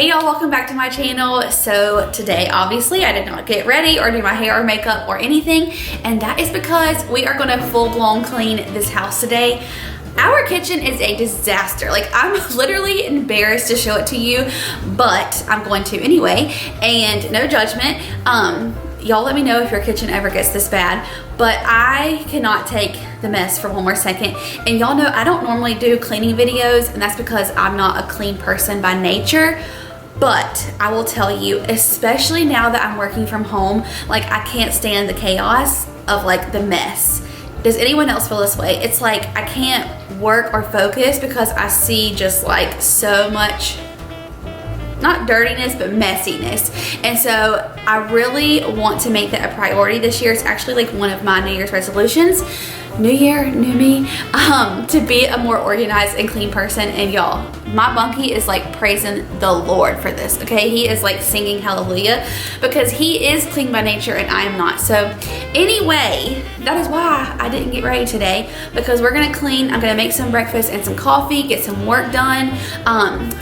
Hey y'all, welcome back to my channel. So today, obviously, I did not get ready or do my hair or makeup or anything, and that is because we are gonna full-blown clean this house today. Our kitchen is a disaster. Like, I'm literally embarrassed to show it to you, but I'm going to anyway, and no judgment. Y'all let me know if your kitchen ever gets this bad, but I cannot take the mess for one more second. And y'all know I don't normally do cleaning videos, and that's because I'm not a clean person by nature. But I will tell you, especially now that I'm working from home, like, I can't stand the chaos of like the mess. Does anyone else feel this way? It's like I can't work or focus because I see just like so much, not dirtiness, but messiness. And so I really want to make that a priority this year. It's actually like one of my New Year's resolutions. New year, new me, to be a more organized and clean person. And y'all, my bunkie is like praising the Lord for this, okay? He is like singing hallelujah because he is clean by nature and I am not. So anyway, that is why I didn't get ready today, because we're gonna clean. I'm gonna make some breakfast and some coffee, get some work done.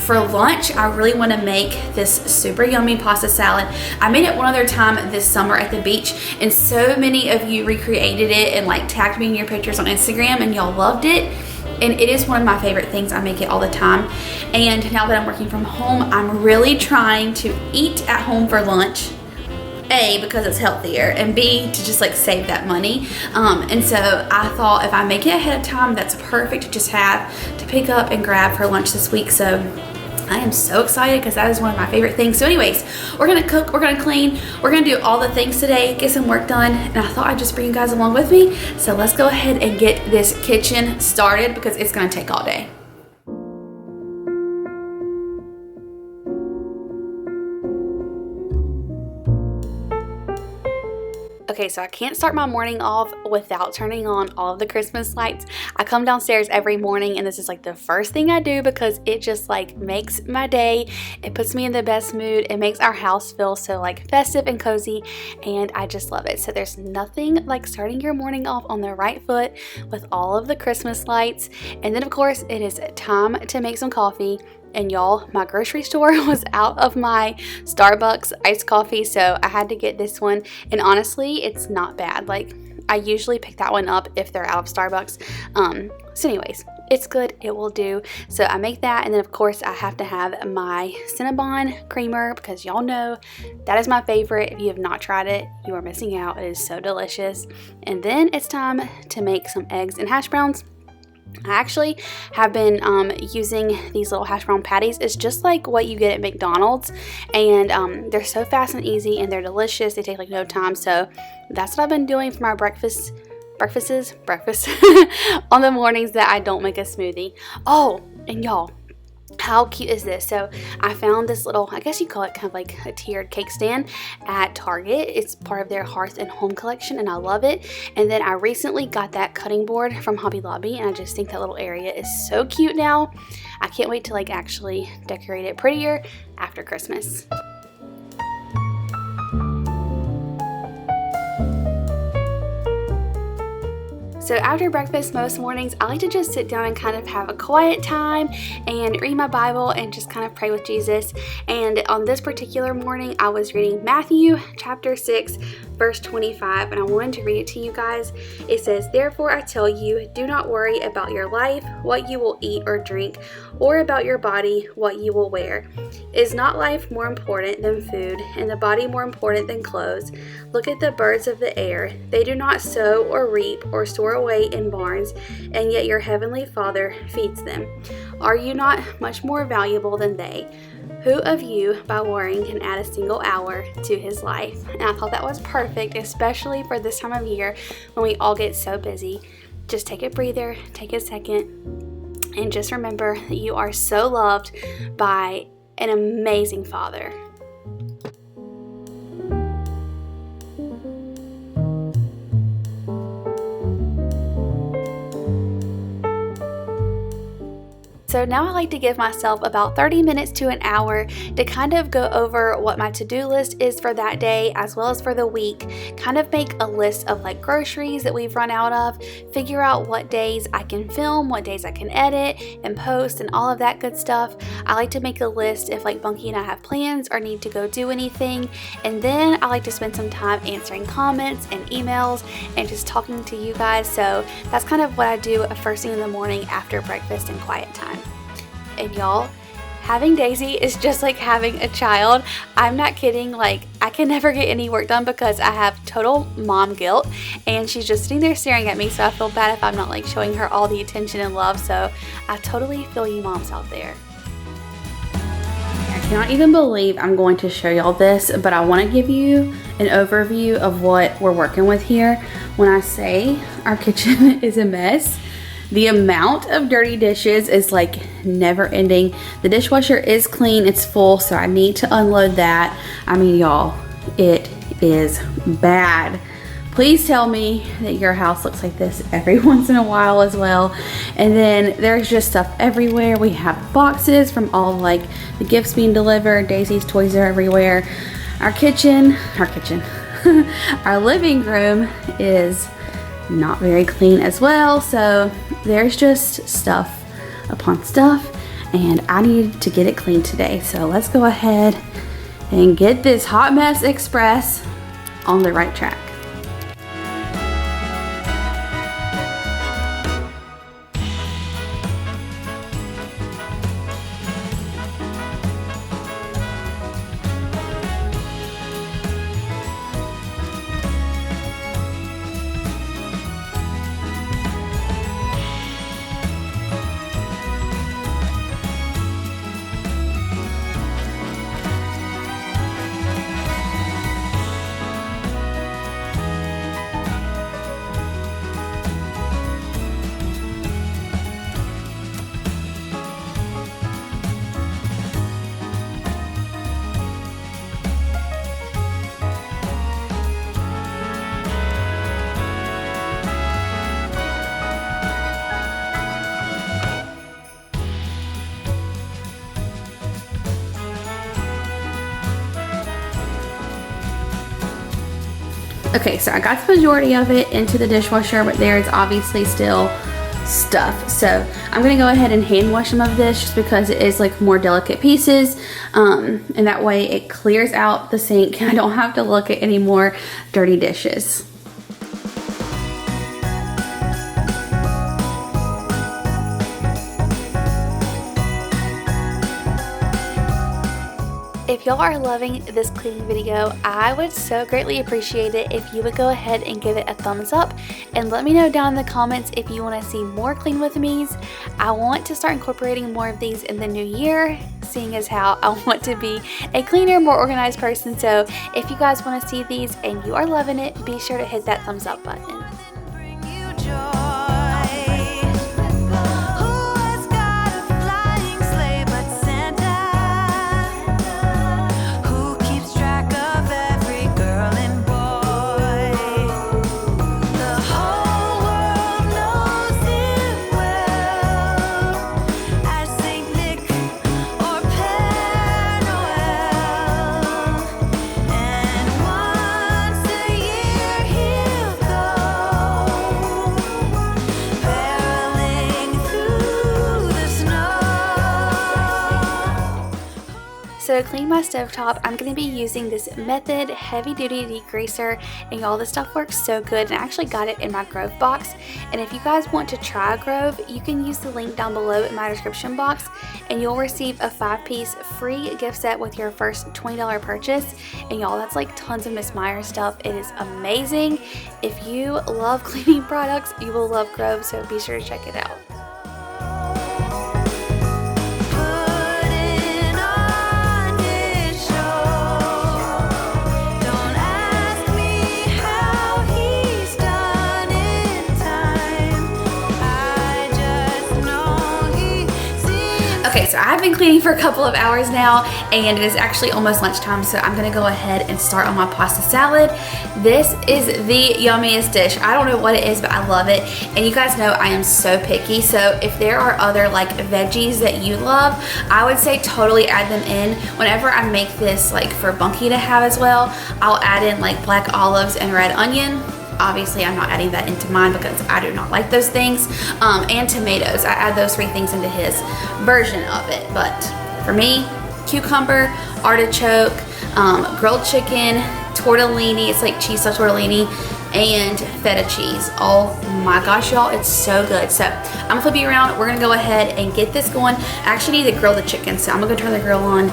For lunch, I really wanna make this super yummy pasta salad. I made it one other time this summer at the beach, and so many of you recreated it and like tagged me in your pictures on Instagram, and y'all loved it. And it is one of my favorite things. I make it all the time. And now that I'm working from home, I'm really trying to eat at home for lunch. A, because it's healthier, and B, to just like save that money. And so I thought if I make it ahead of time, that's perfect to just have to pick up and grab for lunch this week. So I am so excited because that is one of my favorite things. So anyways, we're gonna cook, we're gonna clean, we're gonna do all the things today, get some work done, and I thought I'd just bring you guys along with me. So let's go ahead and get this kitchen started because it's gonna take all day. Okay, so I can't start my morning off without turning on all of the Christmas lights. I come downstairs every morning and this is like the first thing I do because it just like makes my day. It puts me in the best mood. It makes our house feel so like festive and cozy, and I just love it. So there's nothing like starting your morning off on the right foot with all of the Christmas lights. And then of course it is time to make some coffee. And y'all, my grocery store was out of my Starbucks iced coffee, so I had to get this one. And honestly, it's not bad. Like, I usually pick that one up if they're out of Starbucks. So anyways, it's good. It will do. So I make that, and then of course I have to have my Cinnabon creamer because y'all know that is my favorite. If you have not tried it, you are missing out. It is so delicious. And then it's time to make some eggs and hash browns. I actually have been using these little hash brown patties. It's just like what you get at McDonald's, and they're so fast and easy, and they're delicious. They take like no time. So that's what I've been doing for my breakfast on the mornings that I don't make a smoothie. Oh, and y'all, how cute is this? So I found this little, I guess you call it kind of like a tiered cake stand at Target. It's part of their Hearth and Home collection, and I love it. And then I recently got that cutting board from Hobby Lobby, and I just think that little area is so cute now. I can't wait to like actually decorate it prettier after Christmas. So after breakfast, most mornings, I like to just sit down and kind of have a quiet time and read my Bible and just kind of pray with Jesus. And on this particular morning, I was reading Matthew chapter 6, verse 25, and I wanted to read it to you guys. It says, "Therefore I tell you, do not worry about your life, what you will eat or drink, or about your body, what you will wear. Is not life more important than food, and the body more important than clothes? Look at the birds of the air. They do not sow or reap or store away in barns, and yet your heavenly Father feeds them. Are you not much more valuable than they? Who of you, by worrying, can add a single hour to his life?" And I thought that was perfect, especially for this time of year when we all get so busy. Just take a breather, take a second, and just remember that you are so loved by an amazing Father. So now I like to give myself about 30 minutes to an hour to kind of go over what my to-do list is for that day as well as for the week, kind of make a list of like groceries that we've run out of, figure out what days I can film, what days I can edit and post and all of that good stuff. I like to make a list if like Bunky and I have plans or need to go do anything, and then I like to spend some time answering comments and emails and just talking to you guys. So that's kind of what I do first thing in the morning after breakfast and quiet time. And y'all, having Daisy is just like having a child. I'm not kidding. Like, I can never get any work done because I have total mom guilt, and she's just sitting there staring at me, so I feel bad if I'm not like showing her all the attention and love. So I totally feel you moms out there. I cannot even believe I'm going to show y'all this, but I want to give you an overview of what we're working with here. When I say our kitchen is a mess, the amount of dirty dishes is like never ending. The dishwasher is clean, it's full, so I need to unload that. I mean, y'all, it is bad. Please tell me that your house looks like this every once in a while as well. And then there's just stuff everywhere. We have boxes from all like the gifts being delivered. Daisy's toys are everywhere. Our living room is not very clean as well. So there's just stuff upon stuff, and I need to get it clean today. So let's go ahead and get this Hot Mess Express on the right track. Okay, so I got the majority of it into the dishwasher, but there is obviously still stuff. So I'm gonna go ahead and hand wash some of this just because it is like more delicate pieces, and that way it clears out the sink and I don't have to look at any more dirty dishes. If y'all are loving this cleaning video, I would so greatly appreciate it if you would go ahead and give it a thumbs up and let me know down in the comments if you want to see more clean with me's. I want to start incorporating more of these in the new year, seeing as how I want to be a cleaner, more organized person. So if you guys want to see these and you are loving it, be sure to hit that thumbs up button. So to clean my stovetop, I'm going to be using this Method heavy duty degreaser, and y'all, this stuff works so good, and I actually got it in my Grove box. And if you guys want to try Grove, you can use the link down below in my description box and you'll receive a 5-piece free gift set with your first $20 purchase. And y'all, that's like tons of Miss Meyer stuff. It is amazing. If you love cleaning products, you will love Grove, so be sure to check it out. Okay, so I've been cleaning for a couple of hours now, and it is actually almost lunchtime, so I'm gonna go ahead and start on my pasta salad. This is the yummiest dish. I don't know what it is, but I love it. And you guys know I am so picky, so if there are other like veggies that you love, I would say totally add them in. Whenever I make this like for Bunky to have as well, I'll add in like black olives and red onion. Obviously, I'm not adding that into mine because I do not like those things. And tomatoes. I add those 3 things into his version of it. But for me, cucumber, artichoke, grilled chicken, tortellini. It's like cheese sauce tortellini, and feta cheese. Oh my gosh, y'all, it's so good. So I'm gonna flip you around. We're gonna go ahead and get this going. I actually need to grill the chicken, so I'm gonna go turn the grill on,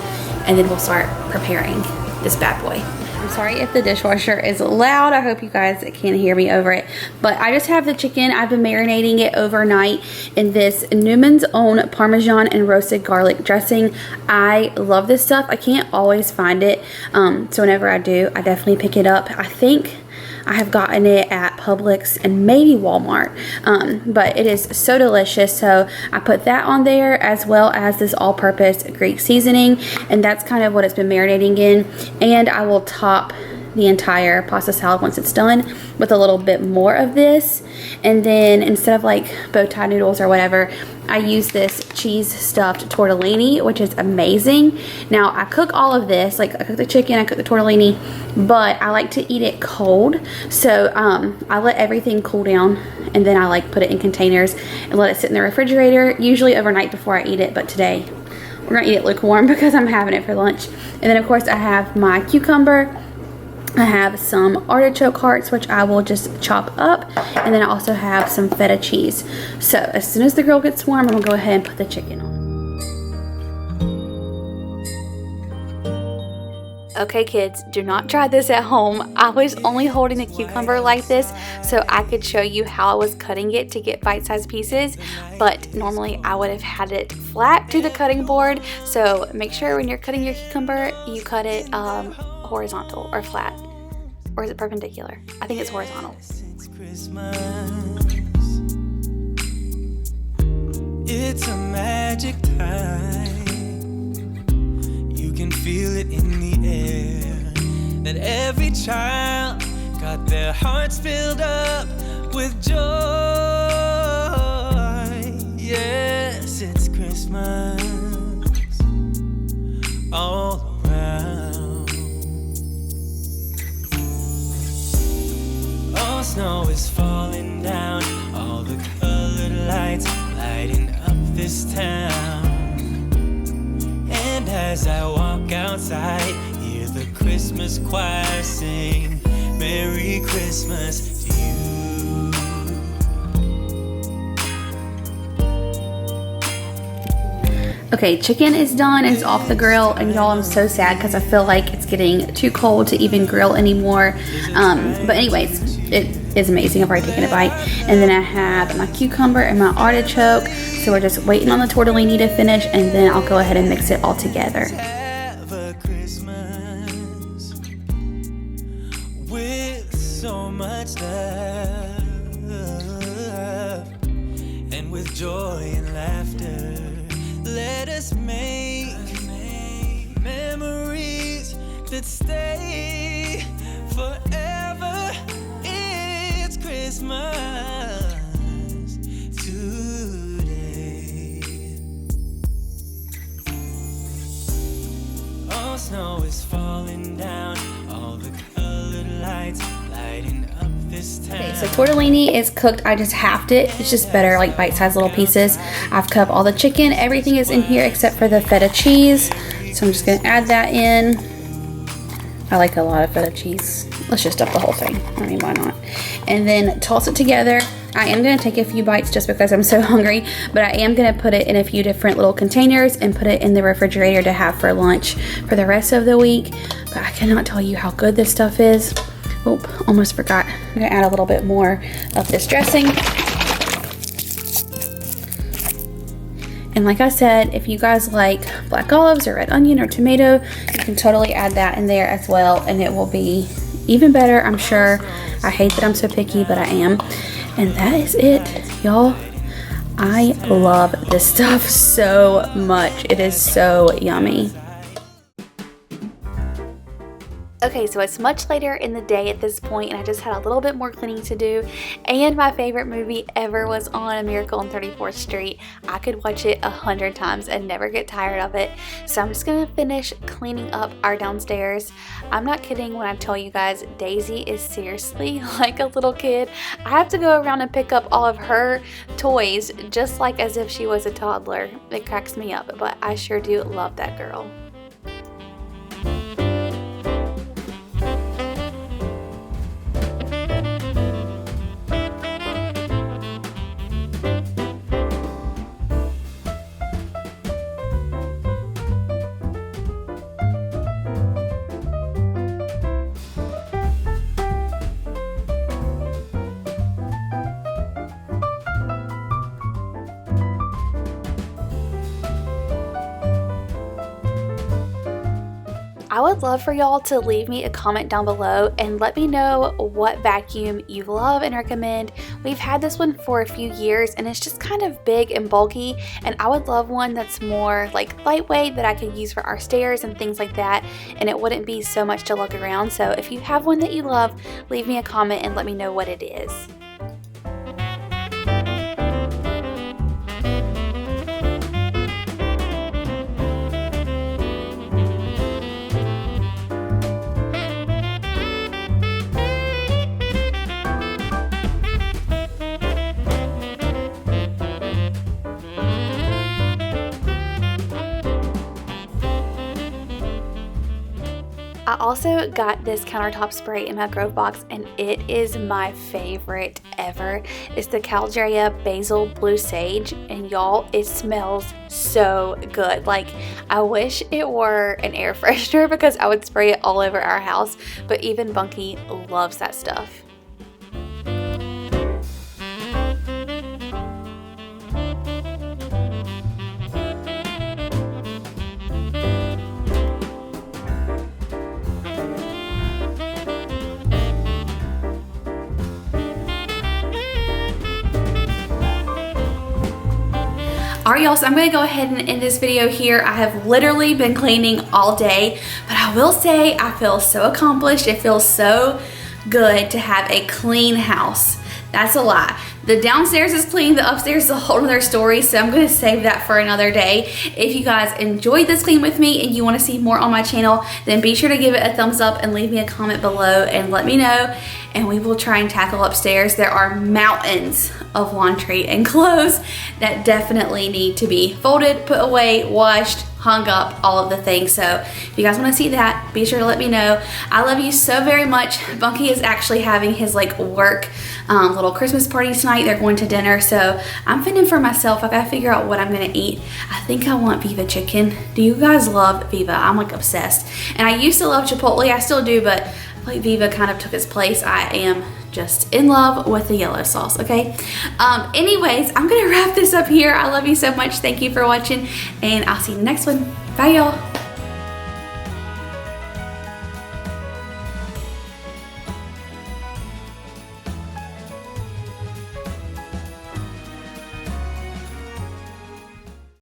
and then we'll start preparing this bad boy. I'm sorry if the dishwasher is loud. I hope you guys can hear me over it. But I just have the chicken. I've been marinating it overnight in this Newman's Own Parmesan and roasted garlic dressing. I love this stuff. I can't always find it. So whenever I do, I definitely pick it up. I think I have gotten it at Publix and maybe Walmart, but it is so delicious. So I put that on there as well as this all-purpose Greek seasoning, and that's kind of what it's been marinating in. And I will top the entire pasta salad once it's done with a little bit more of this. And then instead of like bow tie noodles or whatever, I use this cheese stuffed tortellini, which is amazing. Now I cook all of this, like I cook the chicken, I cook the tortellini, but I like to eat it cold. So I let everything cool down, and then I like put it in containers and let it sit in the refrigerator, usually overnight before I eat it. But today we're gonna eat it lukewarm because I'm having it for lunch. And then of course I have my cucumber. I have some artichoke hearts, which I will just chop up, and then I also have some feta cheese. So as soon as the grill gets warm, I'm gonna go ahead and put the chicken on. Okay kids, do not try this at home. I was only holding the cucumber like this so I could show you how I was cutting it to get bite-sized pieces, but normally I would have had it flat to the cutting board. So make sure when you're cutting your cucumber, you cut it horizontal or flat. Or is it perpendicular? I think it's horizontal. It's a magic time. You can feel it in the air. That every child got their hearts filled up with joy. Yes, it's Christmas all around. All snow is falling down, all the colored lights lighting up this town. And as I walk outside, hear the Christmas choir sing, Merry Christmas to you. Okay, chicken is done, it's off the grill, and y'all, I'm so sad because I feel like it's getting too cold to even grill anymore. But anyways, it is amazing. I've already taken a bite. And then I have my cucumber and my artichoke. So we're just waiting on the tortellini to finish, and then I'll go ahead and mix it all together. Have a Christmas with so much love and with joy and laughter. Let us make memories that stay forever. It's Christmas today. All snow is falling down, all the colored lights lighting up this town. Okay, so tortellini is cooked. I just halved it. It's just better, like bite-sized little pieces. I've cut up all the chicken. Everything is in here except for the feta cheese. So I'm just gonna add that in. I like a lot of feta cheese. Let's just stuff the whole thing. I mean, why not? And then toss it together. I am gonna take a few bites just because I'm so hungry, but I am gonna put it in a few different little containers and put it in the refrigerator to have for lunch for the rest of the week. But I cannot tell you how good this stuff is. Oh, almost forgot. I'm gonna add a little bit more of this dressing. And like I said, if you guys like black olives or red onion or tomato, you can totally add that in there as well, and it will be even better, I'm sure. I hate that I'm so picky, but I am. And that is it, y'all. I love this stuff so much. It is so yummy. Okay, so it's much later in the day at this point, and I just had a little bit more cleaning to do, and my favorite movie ever was on A Miracle on 34th Street. I could watch it 100 times and never get tired of it. So I'm just gonna finish cleaning up our downstairs. I'm not kidding when I tell you guys, Daisy is seriously like a little kid. I have to go around and pick up all of her toys just like as if she was a toddler. It cracks me up, but I sure do love that girl. I would love for y'all to leave me a comment down below and let me know what vacuum you love and recommend. We've had this one for a few years and it's just kind of big and bulky, and I would love one that's more like lightweight that I could use for our stairs and things like that, and it wouldn't be so much to lug around. So if you have one that you love, leave me a comment and let me know what it is. I also got this countertop spray in my Grove box, and it is my favorite ever. It's the Caldrea Basil Blue Sage, and y'all, it smells so good. Like, I wish it were an air freshener because I would spray it all over our house, but even Bunky loves that stuff. Alright y'all, so I'm going to go ahead and end this video here. I have literally been cleaning all day, but I will say I feel so accomplished. It feels so good to have a clean house. That's a lie. The downstairs is clean, the upstairs is a whole other story, so I'm going to save that for another day. If you guys enjoyed this clean with me and you want to see more on my channel, then be sure to give it a thumbs up and leave me a comment below and let me know, and we will try and tackle upstairs. There are mountains of laundry and clothes that definitely need to be folded, put away, washed, hung up, all of the things. So if you guys want to see that, be sure to let me know. I love you so very much. Bunky is actually having his like work little Christmas party tonight. They're going to dinner, so I'm fending for myself. I gotta figure out what I'm gonna eat. I think I want Viva chicken. Do you guys love Viva? I'm like obsessed. And I used to love Chipotle, I still do, but like Viva kind of took its place. I am just in love with the yellow sauce, okay? Anyways, I'm gonna wrap this up here. I love you so much. Thank you for watching, and I'll see you in the next one. Bye, y'all.